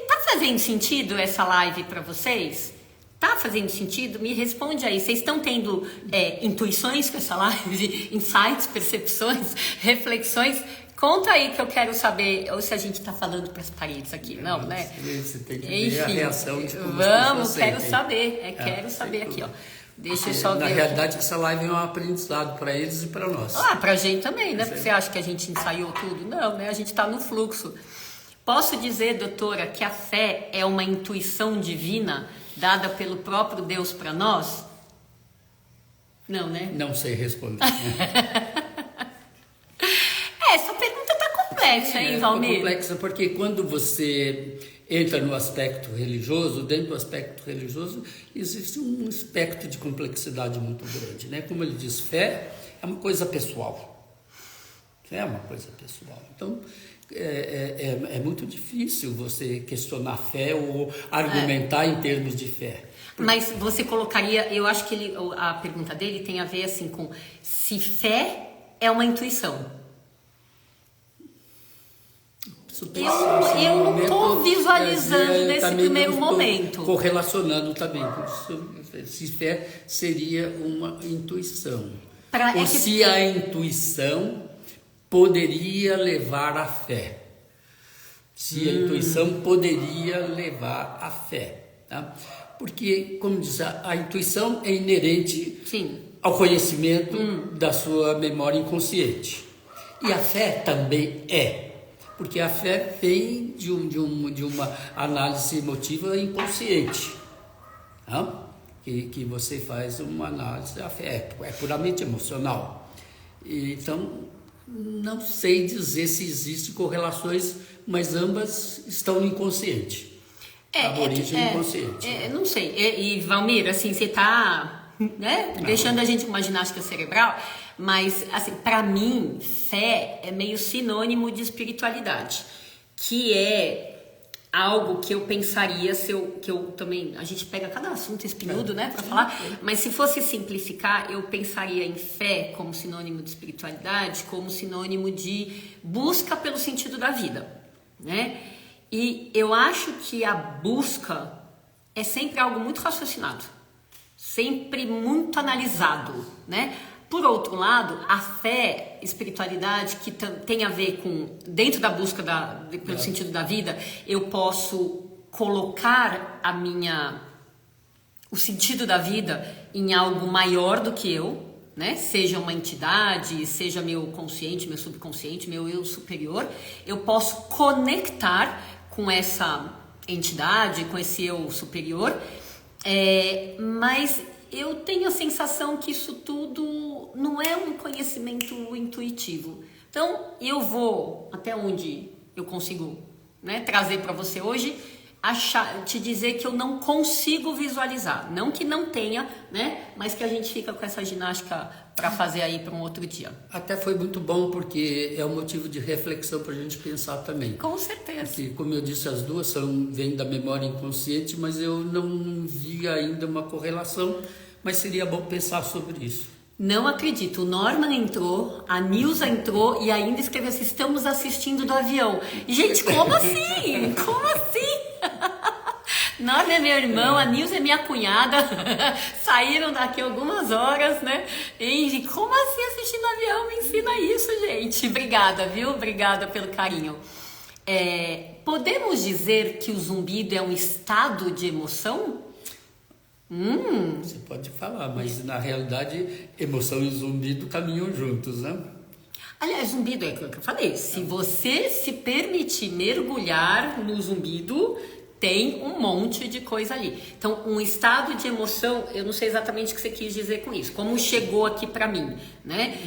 Tá fazendo sentido essa live para vocês? Tá fazendo sentido? Me responde aí. Vocês estão tendo intuições com essa live? Insights, percepções, reflexões? Conta aí que eu quero saber, ou se a gente tá falando para as paredes aqui, não, né? Você tem que ver a reação de como vamos, quero saber. Quero saber aqui, ó. Deixa eu só ver. Na realidade, essa live é um aprendizado para eles e para nós. Pra gente também, né? Porque você acha que a gente ensaiou tudo? Não, né? A gente tá no fluxo. Posso dizer, doutora, que a fé é uma intuição divina dada pelo próprio Deus para nós? Não, né? Não sei responder. Essa pergunta tá complexa, hein, Valmir? É complexa porque quando você entra no aspecto religioso, dentro do aspecto religioso existe um espectro de complexidade muito grande, né? Como ele diz, fé é uma coisa pessoal. Fé é uma coisa pessoal. Então, é muito difícil você questionar a fé ou argumentar em termos de fé. Mas você colocaria, eu acho que a pergunta dele tem a ver assim com se fé é uma intuição. Eu não estou visualizando nesse primeiro momento. Correlacionando também. Se fé seria uma intuição. Ou se a intuição poderia levar à fé. Se a intuição poderia levar à fé. Tá? Porque, como diz, a intuição é inerente ao conhecimento da sua memória inconsciente. E a fé também é. Porque a fé vem de uma análise emotiva inconsciente. Tá? Que você faz uma análise, a fé é puramente emocional. Então, não sei dizer se existem correlações, mas ambas estão no inconsciente. A origem inconsciente. Não sei. E Valmir, assim, você está deixando a gente uma ginástica cerebral, mas, assim, para mim, fé é meio sinônimo de espiritualidade, que é algo que eu pensaria a gente pega cada assunto espinhudo, né, para falar, mas se fosse simplificar, eu pensaria em fé como sinônimo de espiritualidade, como sinônimo de busca pelo sentido da vida, né? E eu acho que a busca é sempre algo muito raciocinado. sempre muito analisado, né? Por outro lado, a fé, espiritualidade, que tem a ver com, dentro da busca pelo sentido da vida, eu posso colocar o sentido da vida em algo maior do que eu, né? Seja uma entidade, seja meu consciente, meu subconsciente, meu eu superior. Eu posso conectar com essa entidade, com esse eu superior, mas eu tenho a sensação que isso tudo não é um conhecimento intuitivo. Então, eu vou até onde eu consigo, né, trazer para você hoje, te dizer que eu não consigo visualizar. Não que não tenha, né, mas que a gente fica com essa ginástica para fazer aí para um outro dia. Até foi muito bom, porque é um motivo de reflexão para a gente pensar também. Com certeza. Porque, como eu disse, as duas vêm da memória inconsciente, mas eu não vi ainda uma correlação, mas seria bom pensar sobre isso. Não acredito, o Norman entrou, a Nilza entrou e ainda escreveu assim, estamos assistindo do avião. Gente, como assim? Como assim? Norman é meu irmão, a Nilza é minha cunhada, saíram daqui algumas horas, né? E como assim assistindo do avião? Me ensina isso, gente. Obrigada, viu? Obrigada pelo carinho. Podemos dizer que o zumbido é um estado de emoção? Você pode falar, mas na realidade emoção e zumbido caminham juntos, né? Aliás, zumbido é o que eu falei. Se você se permitir mergulhar no zumbido, tem um monte de coisa ali. Então, um estado de emoção, eu não sei exatamente o que você quis dizer com isso. Como chegou aqui para mim, né?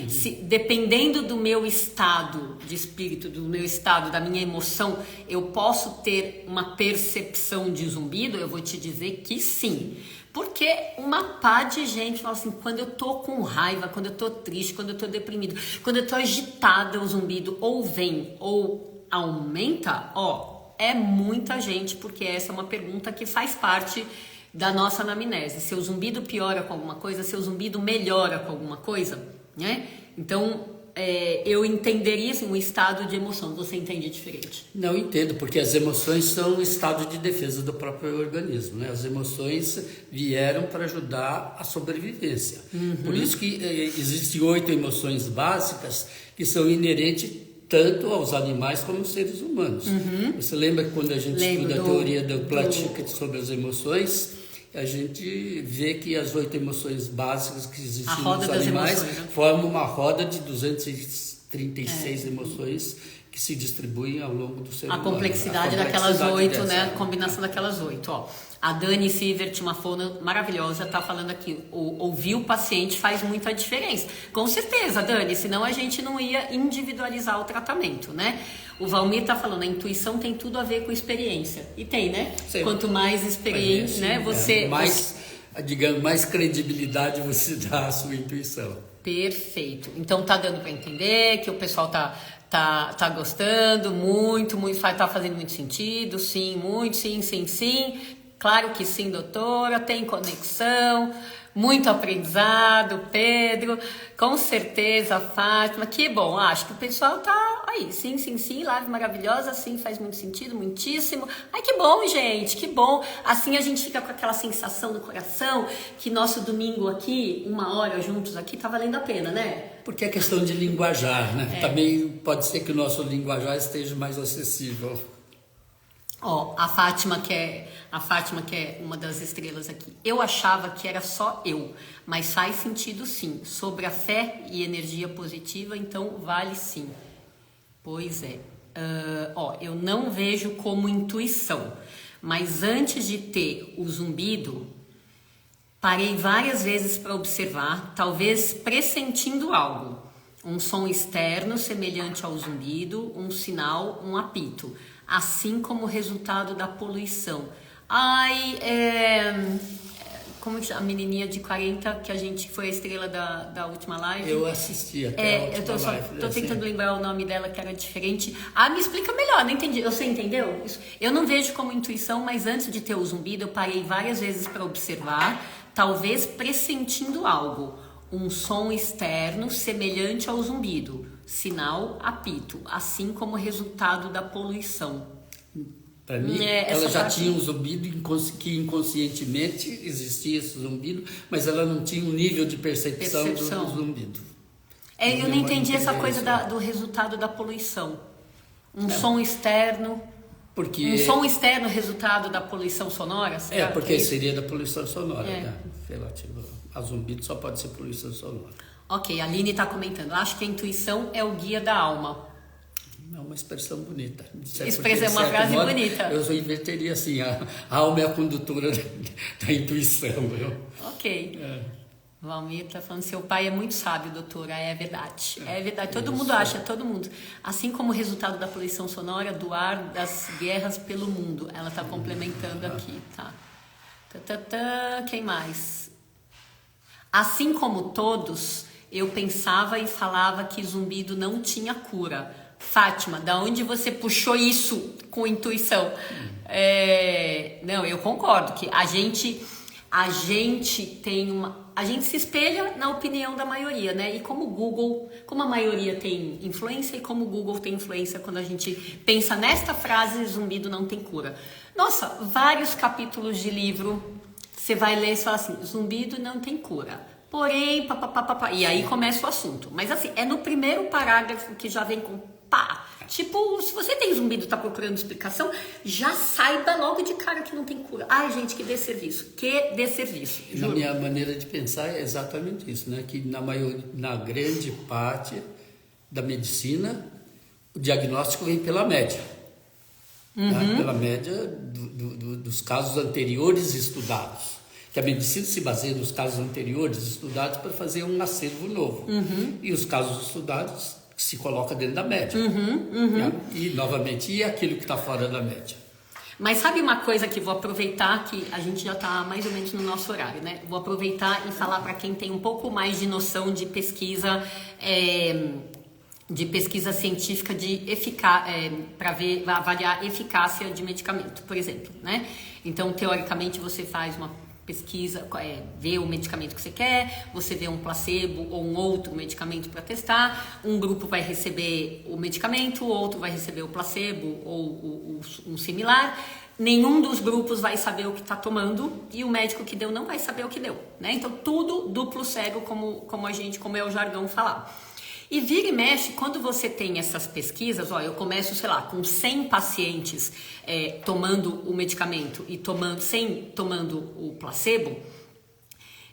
Dependendo do meu estado de espírito, do meu estado, da minha emoção, eu posso ter uma percepção de zumbido? Eu vou te dizer que sim. Porque uma pá de gente fala assim, quando eu tô com raiva, quando eu tô triste, quando eu tô deprimido, quando eu tô agitada, o zumbido ou vem ou aumenta, é muita gente, porque essa é uma pergunta que faz parte da nossa anamnese. Seu zumbido piora com alguma coisa, seu zumbido melhora com alguma coisa, né? Então, eu entenderia assim, um estado de emoção. Você entende diferente? Não entendo, porque as emoções são um estado de defesa do próprio organismo, né? As emoções vieram para ajudar a sobrevivência. Por isso que existem 8 emoções básicas que são inerentes tanto aos animais como aos seres humanos. Você lembra que quando a gente estuda a teoria do Plutchik sobre as emoções, a gente vê que as 8 emoções básicas que existem nos animais formam uma roda de 236 emoções que se distribuem ao longo do ser humano. A complexidade daquelas 8, né? A combinação daquelas 8, A Dani Sievert, uma fono maravilhosa, está falando aqui, ouvir o paciente faz muita diferença. Com certeza, Dani, senão a gente não ia individualizar o tratamento, né? O Valmir está falando, a intuição tem tudo a ver com experiência. E tem, né? Sim. Quanto mais experiente, né? Mais credibilidade você dá à sua intuição. Perfeito. Então tá dando para entender que o pessoal tá gostando, muito, tá fazendo muito sentido, sim, muito, sim. Claro que sim, doutora, tem conexão, muito aprendizado, Pedro, com certeza, Fátima, que bom, acho que o pessoal tá aí, sim, live maravilhosa, sim, faz muito sentido, muitíssimo. Ai, que bom, gente, que bom, assim a gente fica com aquela sensação no coração que nosso domingo aqui, 1 hora juntos aqui, tá valendo a pena, né? Porque é questão de linguajar, né? Também pode ser que o nosso linguajar esteja mais acessível. A Fátima que é uma das estrelas aqui. Eu achava que era só eu, mas faz sentido sim. Sobre a fé e energia positiva, então vale sim. Pois é. Eu não vejo como intuição, mas antes de ter o zumbido, parei várias vezes para observar, talvez pressentindo algo. Um som externo semelhante ao zumbido, um sinal, um apito. Assim como o resultado da poluição. Como a menininha de 40, que a gente foi a estrela da última live. Eu assisti até a última live. Tô tentando lembrar o nome dela, que era diferente. Me explica melhor, não entendi. Você entendeu? Eu não vejo como intuição, mas antes de ter o zumbido, eu parei várias vezes para observar, talvez pressentindo algo. Um som externo semelhante ao zumbido. Sinal, apito, assim como resultado da poluição. Para mim, ela já tinha um zumbido que inconscientemente existia esse zumbido, mas ela não tinha um nível de percepção. Do zumbido. Eu não entendi essa coisa do resultado da poluição. Som externo. Um som externo resultado da poluição sonora? Porque seria da poluição sonora, né? Relativo a zumbido só pode ser poluição sonora. Ok, a Aline está comentando. Acho que a intuição é o guia da alma. É uma expressão bonita. É uma frase bonita. Eu inverteria assim, a alma é a condutora da intuição. Ok. Valmir está falando, seu pai é muito sábio, doutora. É verdade. É verdade. Todo mundo acha, todo mundo. Assim como o resultado da poluição sonora do ar das guerras pelo mundo. Ela está complementando aqui, tá? Quem mais? Assim como todos, eu pensava e falava que zumbido não tinha cura. Fátima, da onde você puxou isso com intuição? Não, eu concordo que a gente se espelha na opinião da maioria, né? E como a maioria tem influência e como o Google tem influência quando a gente pensa nesta frase, zumbido não tem cura. Nossa, vários capítulos de livro, você vai ler e fala assim, zumbido não tem cura. Porém, e aí começa o assunto. Mas assim, é no primeiro parágrafo que já vem com pá. Tipo, se você tem zumbido e tá procurando explicação, já saiba logo de cara que não tem cura. Ai, gente, que desserviço. Na minha maneira de pensar é exatamente isso, né? Que na grande parte da medicina, o diagnóstico vem pela média. Tá? Pela média dos casos anteriores estudados. Que a medicina se baseia nos casos anteriores estudados para fazer um acervo novo. E os casos estudados se coloca dentro da média. E, novamente, e aquilo que está fora da média. Mas sabe uma coisa que vou aproveitar, que a gente já está mais ou menos no nosso horário, né? Vou aproveitar e falar para quem tem um pouco mais de noção de pesquisa científica para avaliar a eficácia de medicamento, por exemplo, né? Então, teoricamente, você faz uma pesquisa, vê o medicamento que você quer, você vê um placebo ou um outro medicamento para testar, um grupo vai receber o medicamento, o outro vai receber o placebo ou um similar, nenhum dos grupos vai saber o que está tomando e o médico que deu não vai saber o que deu, né? Então tudo duplo cego, como é o jargão falar. E vira e mexe, quando você tem essas pesquisas, eu começo, com 100 pacientes tomando o medicamento e tomando o placebo,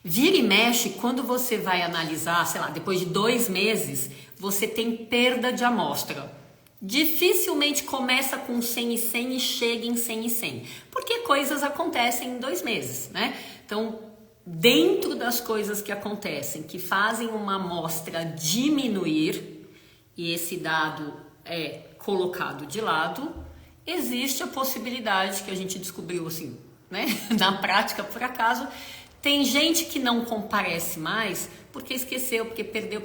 vira e mexe, quando você vai analisar, depois de 2 meses, você tem perda de amostra. Dificilmente começa com 100 e 100 e chega em 100 e 100, porque coisas acontecem em 2 meses, né? Então, dentro das coisas que acontecem, que fazem uma amostra diminuir, e esse dado é colocado de lado, existe a possibilidade que a gente descobriu assim, né? Na prática, por acaso, tem gente que não comparece mais porque esqueceu, porque perdeu,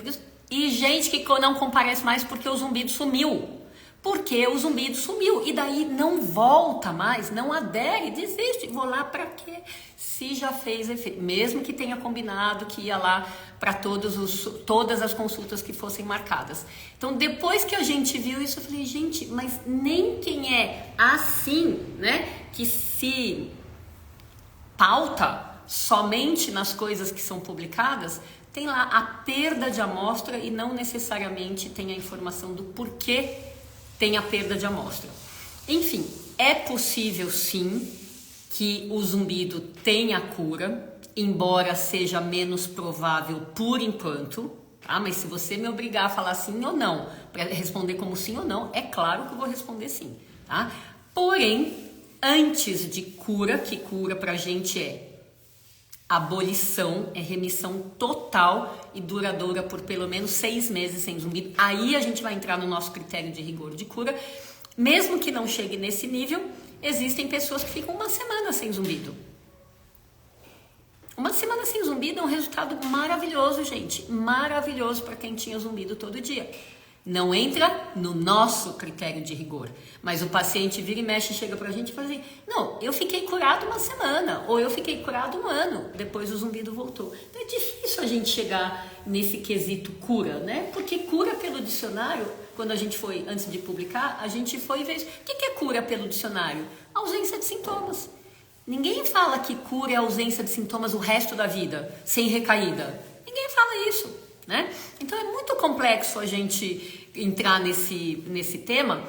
e gente que não comparece mais porque o zumbido sumiu. Porque o zumbido sumiu e daí não volta mais, não adere, desiste. Vou lá para quê? Se já fez efeito, mesmo que tenha combinado que ia lá para todas as consultas que fossem marcadas. Então, depois que a gente viu isso, eu falei, gente, mas nem quem é assim, né, que se pauta somente nas coisas que são publicadas, tem lá a perda de amostra e não necessariamente tem a informação do porquê tem a perda de amostra. Enfim, é possível sim que o zumbido tenha cura, embora seja menos provável por enquanto, tá? Mas se você me obrigar a falar sim ou não, para responder como sim ou não, é claro que eu vou responder sim, tá? Porém, antes de cura, que cura pra gente é abolição, é remissão total e duradoura por pelo menos 6 meses sem zumbido. Aí a gente vai entrar no nosso critério de rigor de cura. Mesmo que não chegue nesse nível, existem pessoas que ficam 1 semana sem zumbido. 1 semana sem zumbido é um resultado maravilhoso, gente. Maravilhoso para quem tinha zumbido todo dia. Não entra no nosso critério de rigor. Mas o paciente vira e mexe e chega pra gente e fala assim, não, eu fiquei curado 1 semana, ou eu fiquei curado 1 ano, depois o zumbido voltou. Então é difícil a gente chegar nesse quesito cura, né? Porque cura pelo dicionário, quando a gente foi, antes de publicar, a gente foi ver o que é cura pelo dicionário? Ausência de sintomas. Ninguém fala que cura é ausência de sintomas o resto da vida, sem recaída. Ninguém fala isso, né? Então é muito complexo a gente entrar nesse tema,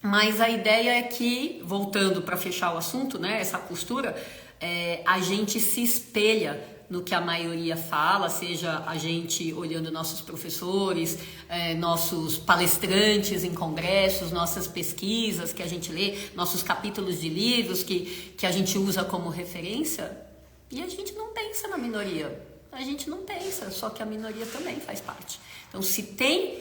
mas a ideia é que, voltando para fechar o assunto, né, essa costura, a gente se espelha no que a maioria fala, seja a gente olhando nossos professores, nossos palestrantes em congressos, nossas pesquisas que a gente lê, nossos capítulos de livros que a gente usa como referência, e a gente não pensa na minoria. A gente não pensa, só que a minoria também faz parte. Então, se tem...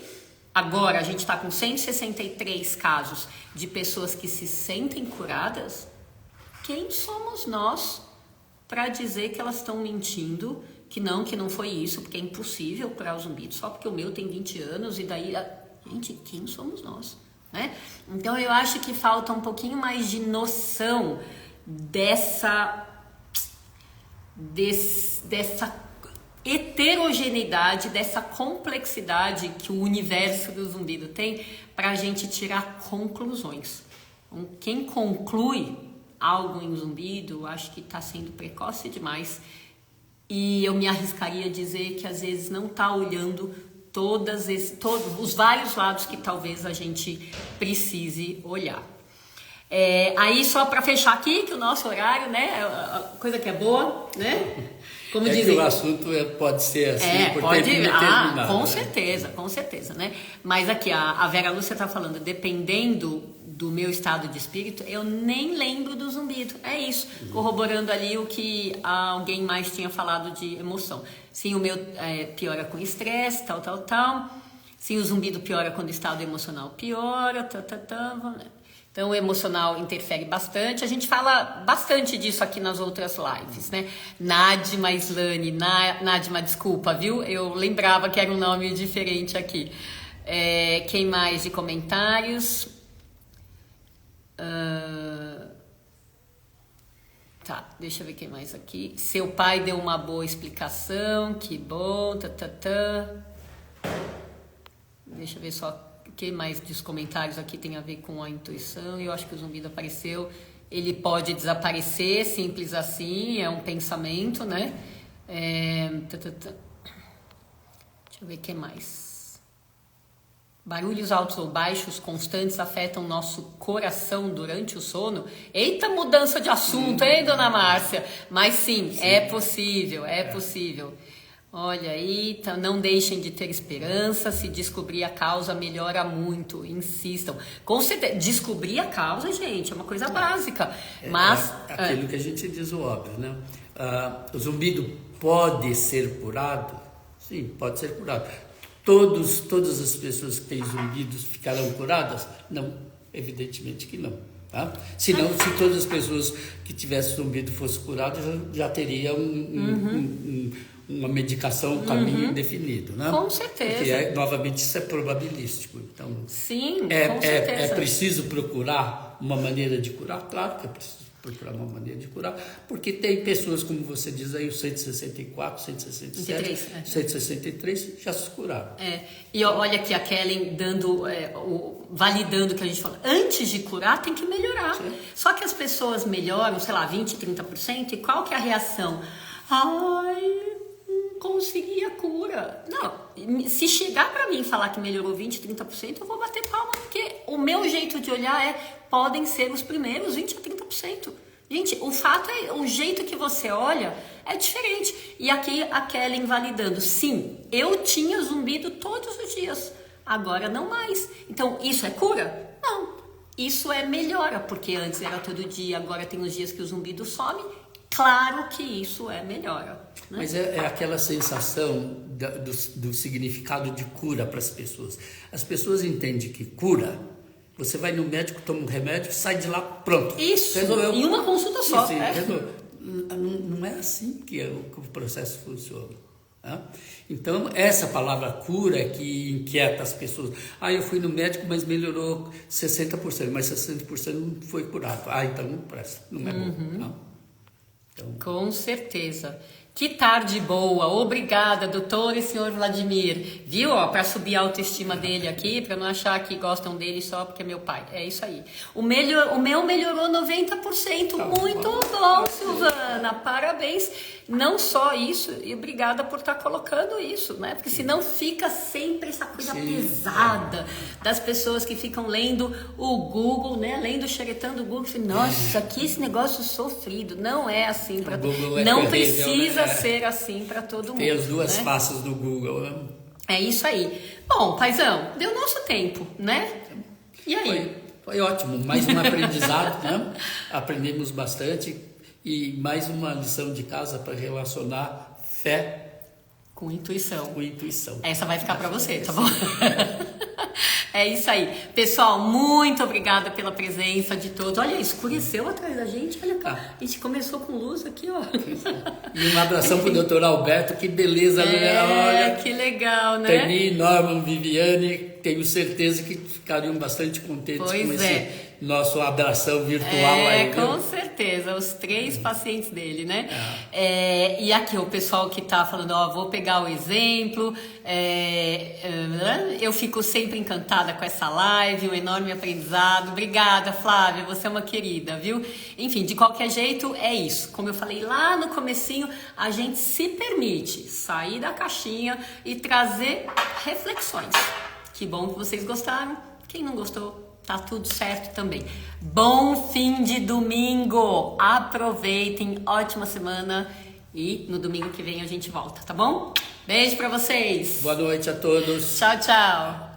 Agora, a gente está com 163 casos de pessoas que se sentem curadas, quem somos nós para dizer que elas estão mentindo, que não foi isso, porque é impossível curar o zumbido, só porque o meu tem 20 anos e daí... Gente, quem somos nós? Né? Então, eu acho que falta um pouquinho mais de noção dessa heterogeneidade, dessa complexidade que o universo do zumbido tem, para a gente tirar conclusões. Então, quem conclui algo em zumbido, acho que está sendo precoce demais, e eu me arriscaria a dizer que às vezes não está olhando todos os vários lados que talvez a gente precise olhar. Aí só para fechar aqui, que o nosso horário, né, coisa que é boa, né? Como dizem, que o assunto pode ser assim, por pode, tempo determinado. Com certeza, né? Mas aqui, a Vera Lúcia está falando, dependendo do meu estado de espírito, eu nem lembro do zumbido. É isso, corroborando ali o que alguém mais tinha falado de emoção. Sim, o meu piora com estresse, tal. Sim, o zumbido piora quando o estado emocional piora, Então, o emocional interfere bastante. A gente fala bastante disso aqui nas outras lives, né? Nadima Islane, Nadima, desculpa, viu? Eu lembrava que era um nome diferente aqui. Quem mais de comentários? Tá, deixa eu ver quem mais aqui. Seu pai deu uma boa explicação, que bom, Deixa eu ver só o que mais dos comentários aqui tem a ver com a intuição. Eu acho que o zumbido apareceu. Ele pode desaparecer, simples assim, é um pensamento, né? Deixa eu ver o que mais. Barulhos altos ou baixos constantes afetam nosso coração durante o sono. Eita, mudança de assunto, hein, dona Márcia? Mas sim. É possível. Olha aí, não deixem de ter esperança. Se descobrir a causa, melhora muito. Insistam. Com certeza, descobrir a causa, gente, é uma coisa básica. Mas aquilo que a gente diz o óbvio, né? O zumbido pode ser curado? Sim, pode ser curado. Todas as pessoas que têm zumbidos ficarão curadas? Não, evidentemente que não. Tá? Senão, se todas as pessoas que tivessem zumbido fossem curadas, já teria uma medicação, um caminho definido, né? Com certeza. Porque, novamente, isso é probabilístico. Então, sim, com certeza. É preciso procurar uma maneira de curar? Claro que é preciso procurar uma maneira de curar, porque tem pessoas, como você diz aí, o 164, 167, 163 já se curaram. E olha aqui a Kellen validando o que a gente falou. Antes de curar, tem que melhorar. Sim. Só que as pessoas melhoram, sei lá, 20%, 30%, e qual que é a reação? Não consegui a cura. Não, se chegar para mim e falar que melhorou 20%, 30%, eu vou bater palma, porque o meu jeito de olhar podem ser os primeiros 20% a 30%. Gente, o fato é, o jeito que você olha é diferente. E aqui a Kellen validando. Sim, eu tinha zumbido todos os dias, agora não mais. Então, isso é cura? Não. Isso é melhora, porque antes era todo dia, agora tem os dias que o zumbido some. Claro que isso é melhora. Né? Mas é aquela sensação do significado de cura para as pessoas. As pessoas entendem que cura, você vai no médico, toma um remédio, sai de lá, pronto. Isso, resolveu. Em uma consulta só. Não é assim que o processo funciona. Tá? Então, essa palavra cura que inquieta as pessoas. Eu fui no médico, mas melhorou 60%, mas 60% não foi curado. Então não presta, não é bom. Não? Então... Com certeza. Que tarde boa, obrigada, doutor e senhor Vladimir. Viu, ó, para subir a autoestima dele aqui, para não achar que gostam dele só porque é meu pai. É isso aí. O meu melhorou 90%. Muito bom, Silvana. Parabéns. Não só isso, e obrigada por estar colocando isso, né? Porque senão fica sempre essa coisa pesada das pessoas que ficam lendo o Google, né? Xeretando o Google. Nossa, que esse negócio sofrido. Não é assim para todo mundo. Não precisa ser assim para todo mundo. Tem as duas faces do Google, né? É isso aí. Bom, paizão, deu nosso tempo, né? E aí? Foi ótimo. Mais um aprendizado, né? Aprendemos bastante. E mais uma lição de casa para relacionar fé com intuição. Com intuição. Essa vai ficar para você, tá bom? É isso aí. Pessoal, muito obrigada pela presença de todos. Olha, escureceu atrás da gente. Olha, a gente começou com luz aqui, ó. E um abração pro doutor Alberto. Que beleza, né? Olha, que legal, né? Teni, Norman, Viviane, tenho certeza que ficariam bastante contentes com esse nosso abração virtual aí. Com certeza, os 3 pacientes dele, né? E aqui o pessoal que tá falando, ó, vou pegar o exemplo, eu fico sempre encantada com essa live, um enorme aprendizado. Obrigada, Flávia, você é uma querida, viu? Enfim, de qualquer jeito, é isso. Como eu falei lá no comecinho, a gente se permite sair da caixinha e trazer reflexões. Que bom que vocês gostaram. Quem não gostou, tá tudo certo também. Bom fim de domingo. Aproveitem, ótima semana. E no domingo que vem a gente volta, tá bom? Beijo pra vocês. Boa noite a todos. Tchau, tchau.